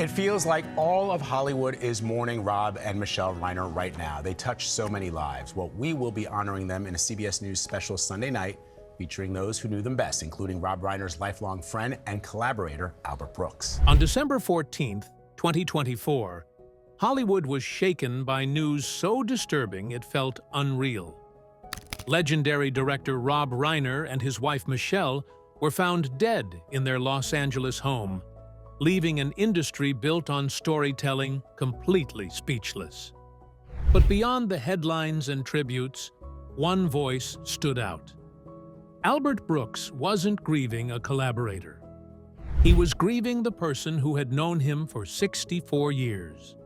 It feels like all of Hollywood is mourning Rob and Michele Reiner right now. They touched so many lives. Well, we will be honoring them in a CBS News special Sunday night, featuring those who knew them best, including Rob Reiner's lifelong friend and collaborator, Albert Brooks. On December 14th, 2024, Hollywood was shaken by news so disturbing it felt unreal. Legendary director Rob Reiner and his wife Michele were found dead in their Los Angeles home, leaving an industry built on storytelling completely speechless. But beyond the headlines and tributes, one voice stood out. Albert Brooks wasn't grieving a collaborator. He was grieving the person who had known him for 64 years.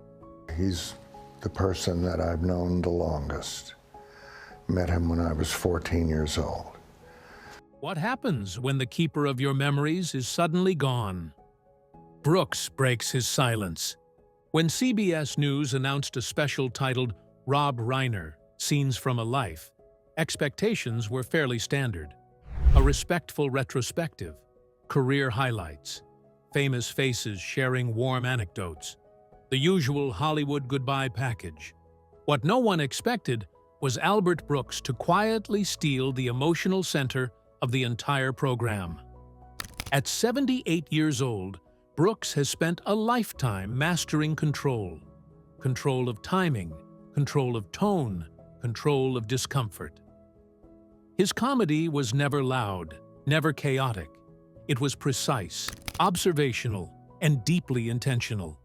He's the person that I've known the longest. Met him when I was 14 years old. What happens when the keeper of your memories is suddenly gone? Brooks breaks his silence. When CBS News announced a special titled Rob Reiner, Scenes from a Life, expectations were fairly standard. A respectful retrospective, career highlights, famous faces sharing warm anecdotes, the usual Hollywood goodbye package. What no one expected was Albert Brooks to quietly steal the emotional center of the entire program. At 78 years old, Brooks has spent a lifetime mastering control. Control of timing, control of tone, control of discomfort. His comedy was never loud, never chaotic. It was precise, observational, and deeply intentional.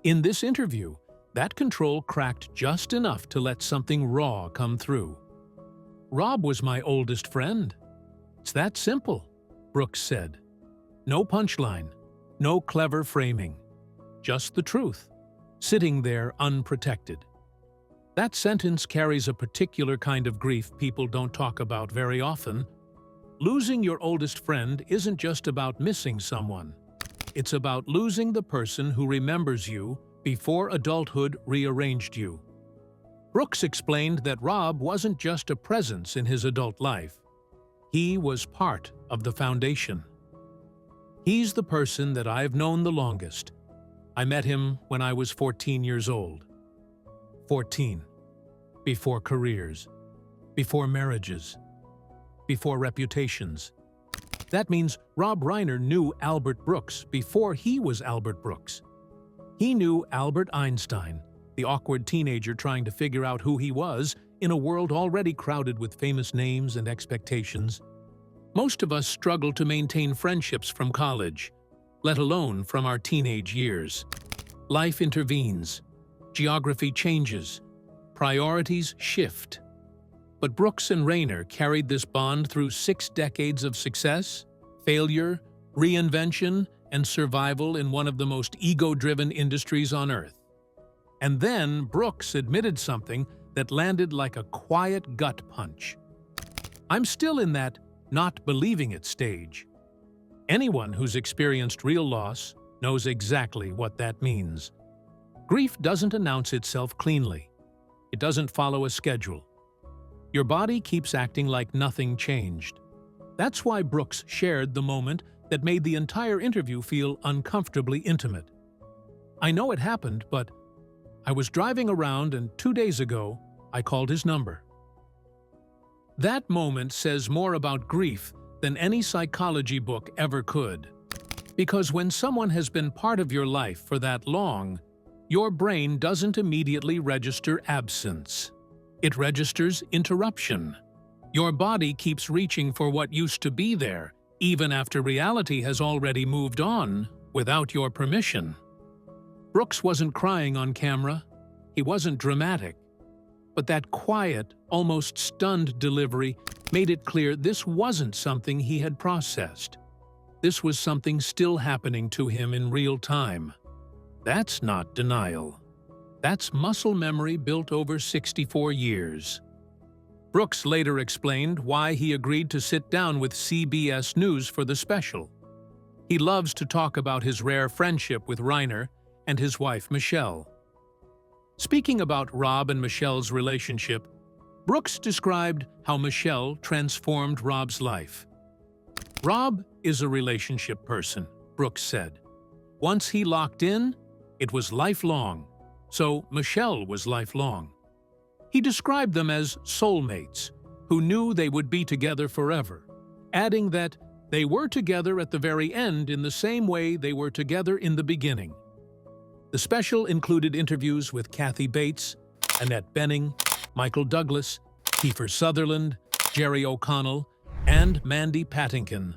In this interview, that control cracked just enough to let something raw come through. "Rob was my oldest friend. It's that simple," Brooks said. No punchline, no clever framing, just the truth, sitting there unprotected. That sentence carries a particular kind of grief people don't talk about very often. Losing your oldest friend isn't just about missing someone. It's about losing the person who remembers you before adulthood rearranged you. Brooks explained that Rob wasn't just a presence in his adult life. He was part of the foundation. "He's the person that I've known the longest. I met him when I was 14 years old." 14. Before careers, before marriages, before reputations. That means Rob Reiner knew Albert Brooks before he was Albert Brooks. He knew Albert Einstein, the awkward teenager trying to figure out who he was in a world already crowded with famous names and expectations. Most of us struggle to maintain friendships from college, let alone from our teenage years. Life intervenes, geography changes, priorities shift. But Brooks and Reiner carried this bond through 6 decades of success, failure, reinvention, and survival in one of the most ego-driven industries on Earth. And then Brooks admitted something that landed like a quiet gut punch. "I'm still in that not believing it stage." Anyone who's experienced real loss knows exactly what that means. Grief doesn't announce itself cleanly. It doesn't follow a schedule. Your body keeps acting like nothing changed. That's why Brooks shared the moment that made the entire interview feel uncomfortably intimate. "I know it happened, but I was driving around and 2 days ago, I called his number." That moment says more about grief than any psychology book ever could. Because when someone has been part of your life for that long, your brain doesn't immediately register absence. It registers interruption. Your body keeps reaching for what used to be there, even after reality has already moved on, without your permission. Brooks wasn't crying on camera. He wasn't dramatic. But that quiet, almost stunned delivery made it clear this wasn't something he had processed. This was something still happening to him in real time. That's not denial. That's muscle memory built over 64 years. Brooks later explained why he agreed to sit down with CBS News for the special. He loves to talk about his rare friendship with Reiner and his wife Michele. Speaking about Rob and Michele's relationship, Brooks described how Michele transformed Rob's life. "Rob is a relationship person," Brooks said. "Once he locked in, It was lifelong, so Michele was lifelong. He described them as soulmates who knew they would be together forever, adding that they were together at the very end in the same way they were together in the beginning. The special included interviews with Kathy Bates, Annette Bening, Michael Douglas, Kiefer Sutherland, Jerry O'Connell, and Mandy Patinkin,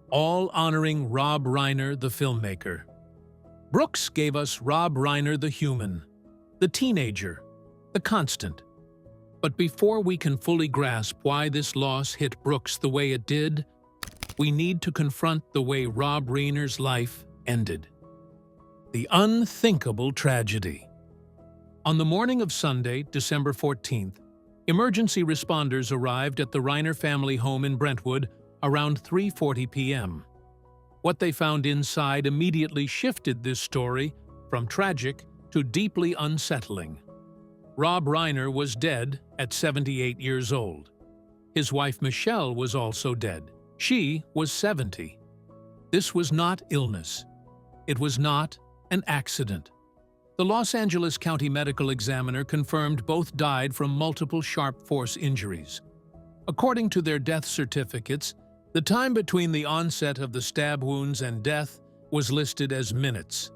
all honoring Rob Reiner, the filmmaker. Brooks gave us Rob Reiner the human, the teenager, the constant. But before we can fully grasp why this loss hit Brooks the way it did, we need to confront the way Rob Reiner's life ended. The unthinkable tragedy. On the morning of Sunday, December 14th, emergency responders arrived at the Reiner family home in Brentwood around 3:40 p.m. What they found inside immediately shifted this story from tragic to deeply unsettling. Rob Reiner was dead at 78 years old. His wife Michele was also dead. She was 70. This was not illness. It was not an accident. The Los Angeles County Medical Examiner confirmed both died from multiple sharp force injuries. According to their death certificates, the time between the onset of the stab wounds and death was listed as minutes.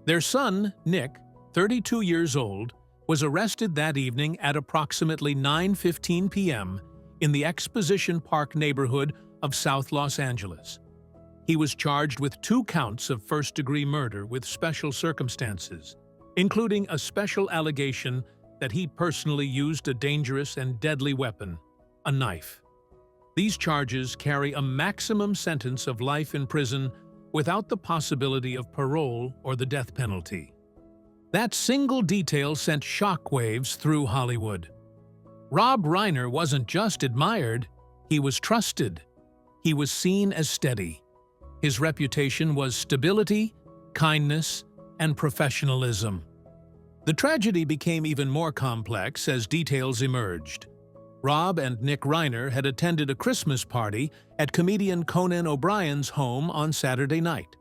Their son, Nick, 32 years old, was arrested that evening at approximately 9:15 p.m. in the Exposition Park neighborhood of South Los Angeles. He was charged with 2 counts of first-degree murder with special circumstances, including a special allegation that he personally used a dangerous and deadly weapon, a knife. These charges carry a maximum sentence of life in prison without the possibility of parole or the death penalty. That single detail sent shockwaves through Hollywood. Rob Reiner wasn't just admired, he was trusted. He was seen as steady. His reputation was stability, kindness, and professionalism. The tragedy became even more complex as details emerged. Rob and Nick Reiner had attended a Christmas party at comedian Conan O'Brien's home on Saturday night.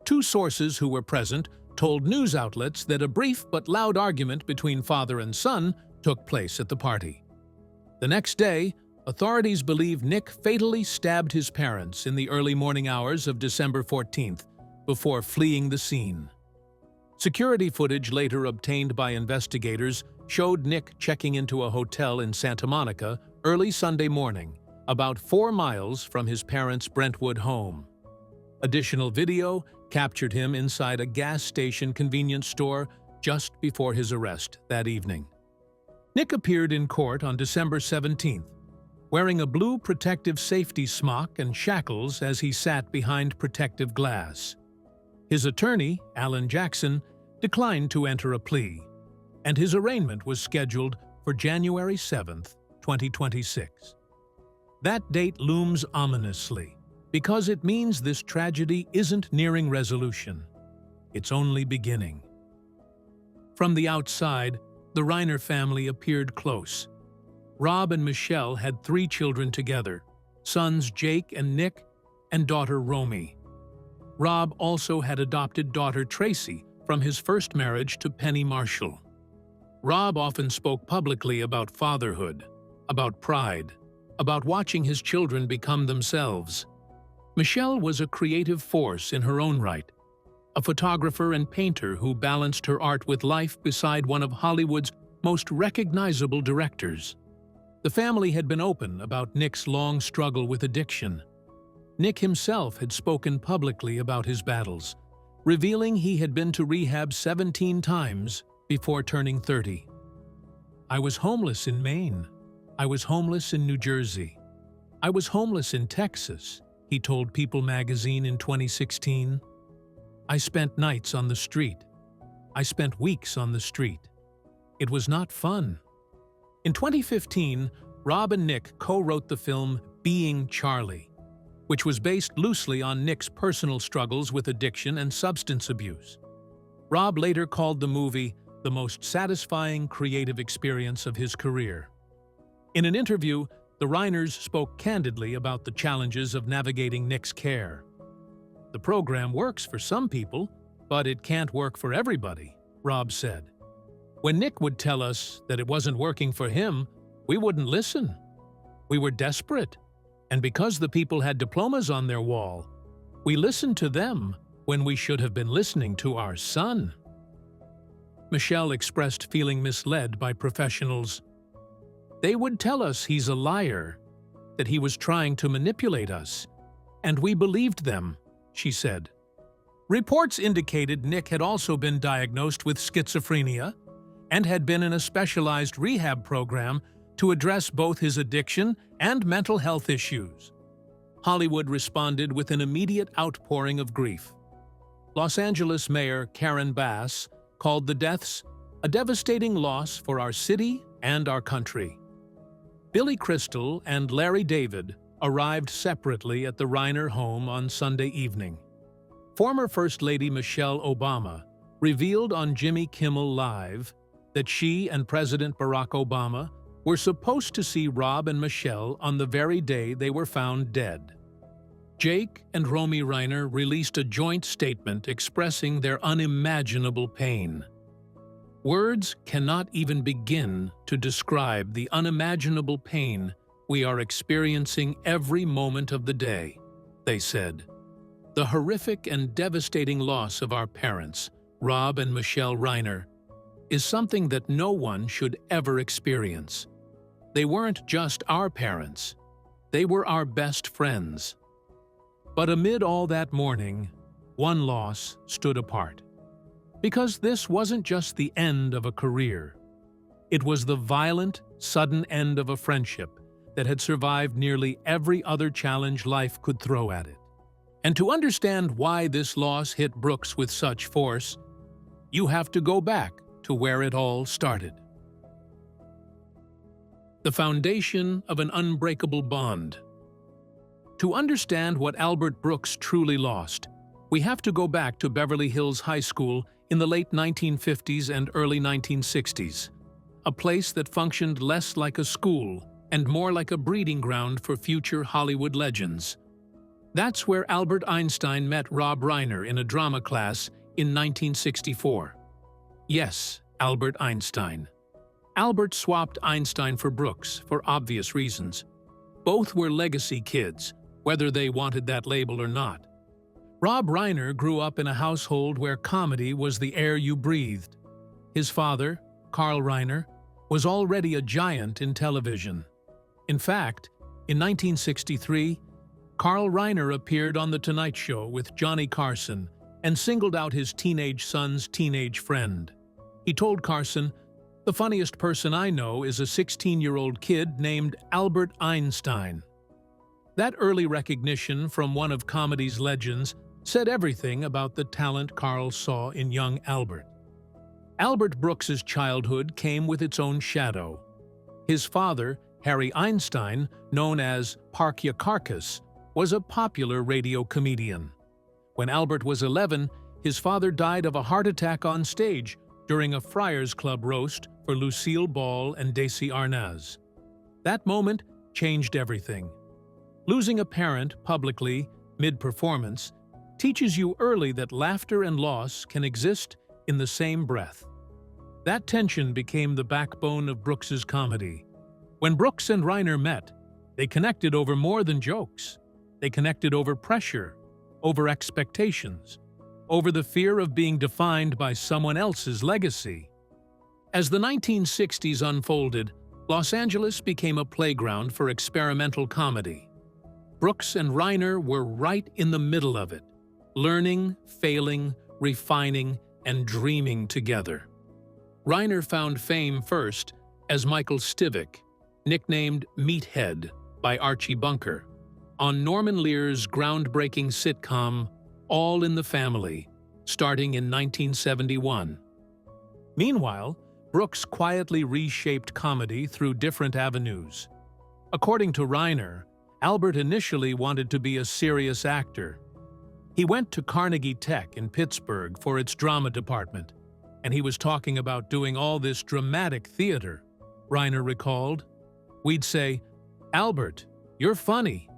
2 sources who were present told news outlets that a brief but loud argument between father and son took place at the party. The next day, authorities believe Nick fatally stabbed his parents in the early morning hours of December 14th before fleeing the scene. Security footage later obtained by investigators showed Nick checking into a hotel in Santa Monica early Sunday morning, about 4 miles from his parents' Brentwood home. Additional video captured him inside a gas station convenience store just before his arrest that evening. Nick appeared in court on December 17th, wearing a blue protective safety smock and shackles as he sat behind protective glass. His attorney, Alan Jackson, declined to enter a plea, and his arraignment was scheduled for January 7th, 2026. That date looms ominously because it means this tragedy isn't nearing resolution. It's only beginning. From the outside, the Reiner family appeared close. Rob and Michele had 3 children together, sons Jake and Nick, and daughter Romy. Rob also had adopted daughter Tracy from his first marriage to Penny Marshall. Rob often spoke publicly about fatherhood, about pride, about watching his children become themselves. Michele was a creative force in her own right, a photographer and painter who balanced her art with life beside one of Hollywood's most recognizable directors. The family had been open about Nick's long struggle with addiction. Nick himself had spoken publicly about his battles, revealing he had been to rehab 17 times before turning 30. "I was homeless in Maine. I was homeless in New Jersey. I was homeless in Texas," he told People magazine in 2016. "I spent nights on the street. I spent weeks on the street. It was not fun." In 2015, Rob and Nick co-wrote the film Being Charlie, which was based loosely on Nick's personal struggles with addiction and substance abuse. Rob later called the movie the most satisfying creative experience of his career. In an interview, the Reiners spoke candidly about the challenges of navigating Nick's care. "The program works for some people, But it can't work for everybody, Rob said. When Nick would tell us that it wasn't working for him, we wouldn't listen. We were desperate, and because the people had diplomas on their wall, we listened to them when we should have been listening to our son. Michele expressed feeling misled by professionals. They would tell us he's a liar, that he was trying to manipulate us, and we believed them, she said. Reports indicated Nick had also been diagnosed with schizophrenia and had been in a specialized rehab program to address both his addiction and mental health issues. Hollywood responded with an immediate outpouring of grief. Los Angeles Mayor Karen Bass called the deaths a devastating loss for our city and our country. Billy Crystal and Larry David arrived separately at the Reiner home on Sunday evening. Former First Lady Michelle Obama revealed on Jimmy Kimmel Live that she and President Barack Obama were supposed to see Rob and Michele on the very day they were found dead. Jake and Romy Reiner released a joint statement expressing their unimaginable pain. Words cannot even begin to describe the unimaginable pain we are experiencing every moment of the day, they said. The horrific and devastating loss of our parents, Rob and Michele Reiner, is something that no one should ever experience. They weren't just our parents, they were our best friends. But amid all that mourning, one loss stood apart. Because this wasn't just the end of a career. It was the violent, sudden end of a friendship that had survived nearly every other challenge life could throw at it. And to understand why this loss hit Brooks with such force, you have to go back to where it all started. The foundation of an unbreakable bond. To understand what Albert Brooks truly lost, we have to go back to Beverly Hills High School in the late 1950s and early 1960s, a place that functioned less like a school and more like a breeding ground for future Hollywood legends. That's where Albert Einstein met Rob Reiner in a drama class in 1964. Yes, Albert Einstein. Albert swapped Einstein for Brooks for obvious reasons. Both were legacy kids, whether they wanted that label or not. Rob Reiner grew up in a household where comedy was the air you breathed. His father, Carl Reiner, was already a giant in television. In fact, in 1963, Carl Reiner appeared on The Tonight Show with Johnny Carson and singled out his teenage son's teenage friend. He told Carson, "The funniest person I know is a 16-year-old kid named Albert Einstein." That early recognition from one of comedy's legends said everything about the talent Carl saw in young Albert. Albert Brooks's childhood came with its own shadow. His father, Harry Einstein, known as Park Ya Carcass, was a popular radio comedian. When Albert was 11, his father died of a heart attack on stage during a Friars Club roast for Lucille Ball and Desi Arnaz. That moment changed everything. Losing a parent publicly, mid-performance, teaches you early that laughter and loss can exist in the same breath. That tension became the backbone of Brooks's comedy. When Brooks and Reiner met, they connected over more than jokes. They connected over pressure, over expectations, over the fear of being defined by someone else's legacy. As the 1960s unfolded, Los Angeles became a playground for experimental comedy. Brooks and Reiner were right in the middle of it, learning, failing, refining, and dreaming together. Reiner found fame first as Michael Stivic, nicknamed Meathead by Archie Bunker, on Norman Lear's groundbreaking sitcom All in the Family, starting in 1971. Meanwhile, Brooks quietly reshaped comedy through different avenues. According to Reiner, Albert initially wanted to be a serious actor. He went to Carnegie Tech in Pittsburgh for its drama department, and he was talking about doing all this dramatic theater. Reiner recalled, "We'd say, 'Albert, you're funny.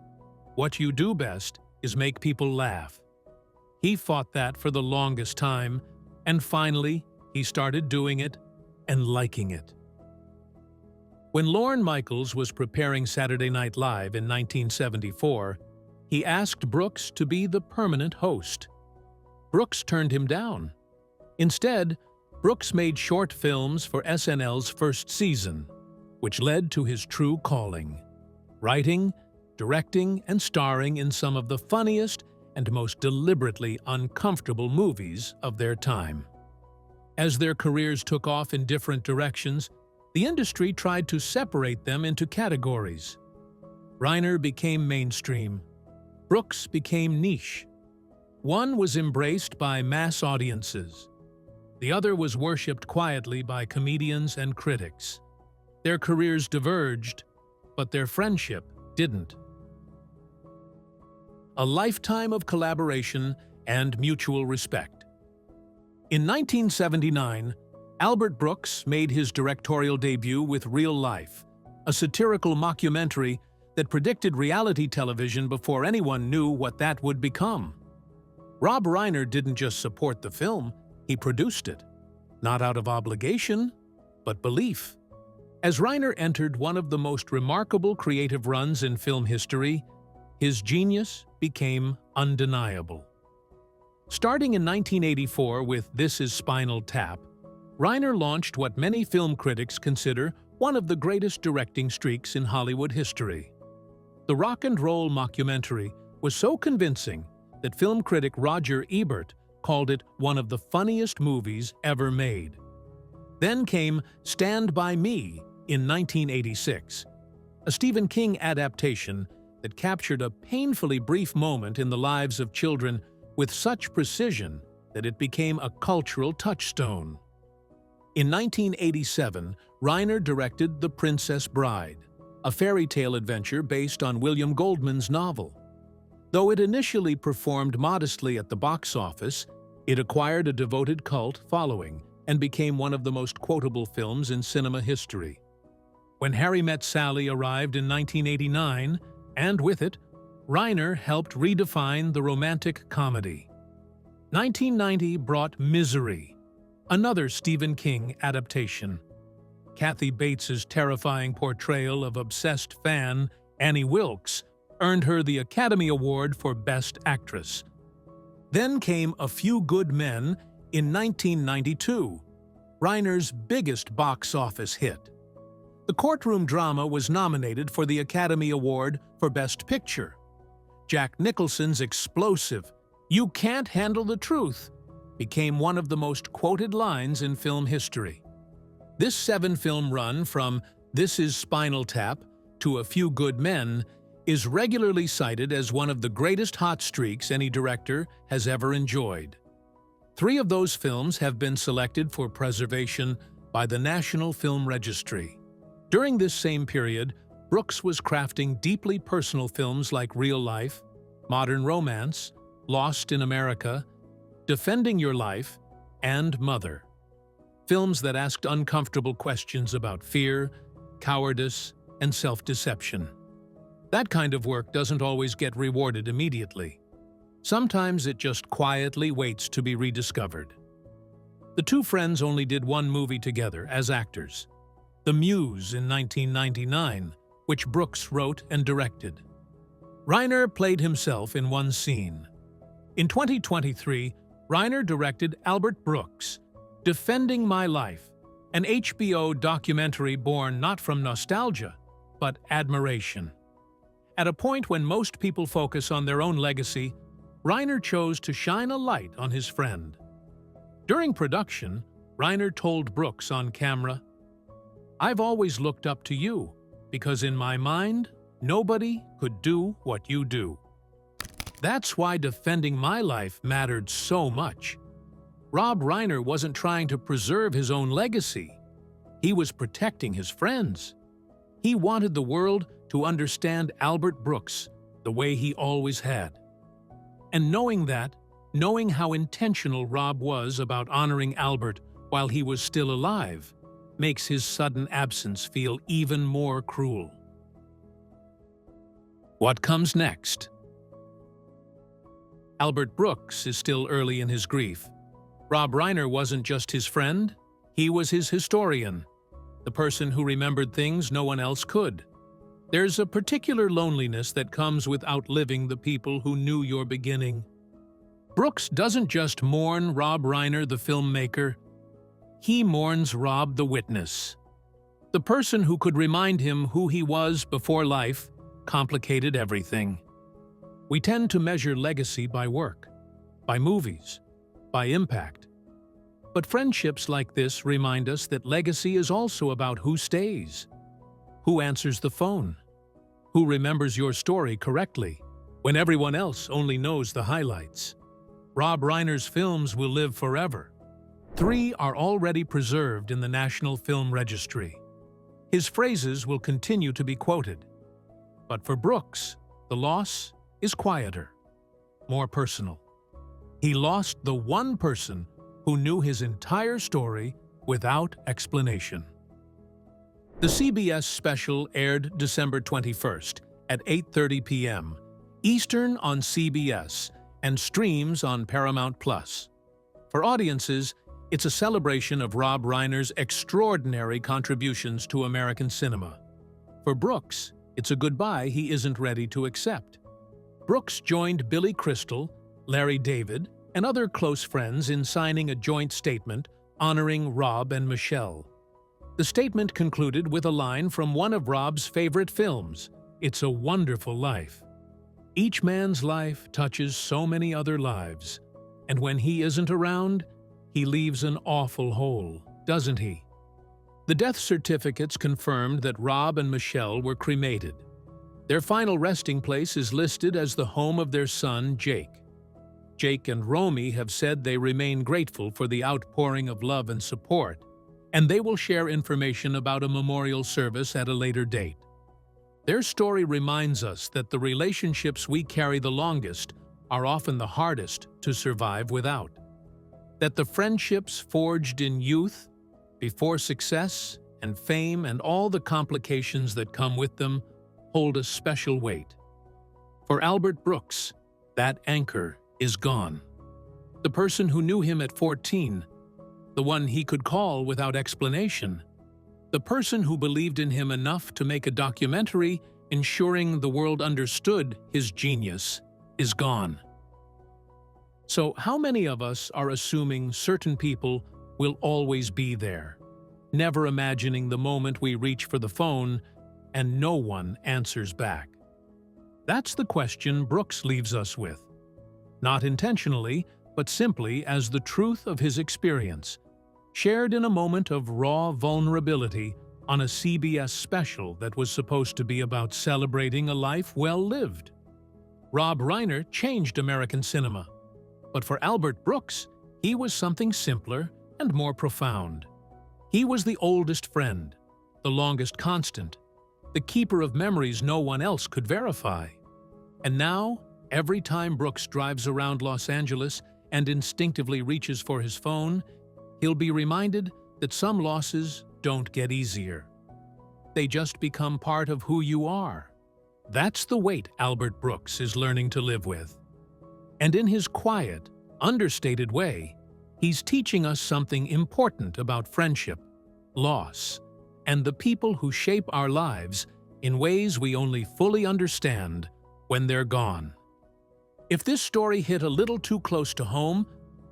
What you do best is make people laugh.'" He fought that for the longest time, and finally, he started doing it and liking it. When Lorne Michaels was preparing Saturday Night Live in 1974, he asked Brooks to be the permanent host. Brooks turned him down. Instead, Brooks made short films for SNL's first season, which led to his true calling: writing, directing, and starring in some of the funniest and most deliberately uncomfortable movies of their time. As their careers took off in different directions, the industry tried to separate them into categories. Reiner became mainstream. Brooks became niche. One was embraced by mass audiences. The other was worshipped quietly by comedians and critics. Their careers diverged, but their friendship didn't. A lifetime of collaboration and mutual respect. In 1979, Albert Brooks made his directorial debut with Real Life, a satirical mockumentary that predicted reality television before anyone knew what that would become. Rob Reiner didn't just support the film, he produced it, not out of obligation, but belief. As Reiner entered one of the most remarkable creative runs in film history, his genius became undeniable. Starting in 1984 with This Is Spinal Tap, Reiner launched what many film critics consider one of the greatest directing streaks in Hollywood history. The rock and roll mockumentary was so convincing that film critic Roger Ebert called it one of the funniest movies ever made. Then came Stand By Me in 1986, a Stephen King adaptation that captured a painfully brief moment in the lives of children with such precision that it became a cultural touchstone. In 1987, Reiner directed The Princess Bride, a fairy tale adventure based on William Goldman's novel. Though it initially performed modestly at the box office, it acquired a devoted cult following and became one of the most quotable films in cinema history. When Harry Met Sally arrived in 1989, and with it, Reiner helped redefine the romantic comedy. 1990 brought Misery, another Stephen King adaptation. Kathy Bates's terrifying portrayal of obsessed fan Annie Wilkes earned her the Academy Award for Best Actress. Then came A Few Good Men in 1992, Reiner's biggest box office hit. The courtroom drama was nominated for the Academy Award for Best Picture. Jack Nicholson's explosive, "You can't handle the truth," became one of the most quoted lines in film history. This 7-film run from This Is Spinal Tap to A Few Good Men is regularly cited as one of the greatest hot streaks any director has ever enjoyed. 3 of those films have been selected for preservation by the National Film Registry. During this same period, Brooks was crafting deeply personal films like Real Life, Modern Romance, Lost in America, Defending Your Life, and Mother. Films that asked uncomfortable questions about fear, cowardice, and self-deception. That kind of work doesn't always get rewarded immediately. Sometimes it just quietly waits to be rediscovered. The two friends only did one movie together as actors, The Muse in 1999, which Brooks wrote and directed. Reiner played himself in one scene. In 2023, Reiner directed Albert Brooks' Defending My Life, an HBO documentary born not from nostalgia, but admiration. At a point when most people focus on their own legacy, Reiner chose to shine a light on his friend. During production, Reiner told Brooks on camera, "I've always looked up to you, because in my mind, nobody could do what you do. That's why Defending My Life mattered so much." Rob Reiner wasn't trying to preserve his own legacy. He was protecting his friends. He wanted the world to understand Albert Brooks the way he always had. And knowing how intentional Rob was about honoring Albert while he was still alive, makes his sudden absence feel even more cruel. What comes next? Albert Brooks is still early in his grief. Rob Reiner wasn't just his friend, he was his historian, the person who remembered things no one else could. There's a particular loneliness that comes with outliving the people who knew your beginning. Brooks doesn't just mourn Rob Reiner, the filmmaker. He mourns Rob, the witness. The person who could remind him who he was before life complicated everything. We tend to measure legacy by work, by movies, by impact. But friendships like this remind us that legacy is also about who stays, who answers the phone, who remembers your story correctly when everyone else only knows the highlights. Rob Reiner's films will live forever. 3 are already preserved in the National Film Registry. His phrases will continue to be quoted. But for Brooks, the loss is quieter, more personal. He lost the one person who knew his entire story without explanation. The CBS special aired December 21st at 8:30 p.m. Eastern on CBS and streams on Paramount+. For audiences, it's a celebration of Rob Reiner's extraordinary contributions to American cinema. For Brooks, it's a goodbye he isn't ready to accept. Brooks joined Billy Crystal, Larry David, and other close friends in signing a joint statement honoring Rob and Michele. The statement concluded with a line from one of Rob's favorite films, "It's a Wonderful Life." Each man's life touches so many other lives, and when he isn't around, he leaves an awful hole, doesn't he? The death certificates confirmed that Rob and Michele were cremated. Their final resting place is listed as the home of their son, Jake. Jake and Romy have said they remain grateful for the outpouring of love and support, and they will share information about a memorial service at a later date. Their story reminds us that the relationships we carry the longest are often the hardest to survive without. That the friendships forged in youth, before success and fame and all the complications that come with them, hold a special weight. For Albert Brooks, that anchor is gone. The person who knew him at 14, the one he could call without explanation, the person who believed in him enough to make a documentary ensuring the world understood his genius, is gone. So how many of us are assuming certain people will always be there, never imagining the moment we reach for the phone and no one answers back? That's the question Brooks leaves us with. Not intentionally, but simply as the truth of his experience, shared in a moment of raw vulnerability on a CBS special that was supposed to be about celebrating a life well lived. Rob Reiner changed American cinema, but for Albert Brooks, he was something simpler and more profound. He was the oldest friend, the longest constant, the keeper of memories no one else could verify. And now, every time Brooks drives around Los Angeles and instinctively reaches for his phone, he'll be reminded that some losses don't get easier. They just become part of who you are. That's the weight Albert Brooks is learning to live with. And in his quiet, understated way, he's teaching us something important about friendship, loss, and the people who shape our lives in ways we only fully understand when they're gone. If this story hit a little too close to home,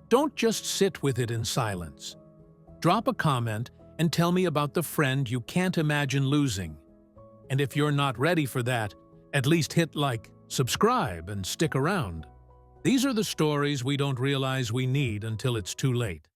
don't just sit with it in silence. Drop a comment and tell me about the friend you can't imagine losing. And if you're not ready for that, at least hit like, subscribe, and stick around. These are the stories we don't realize we need until it's too late.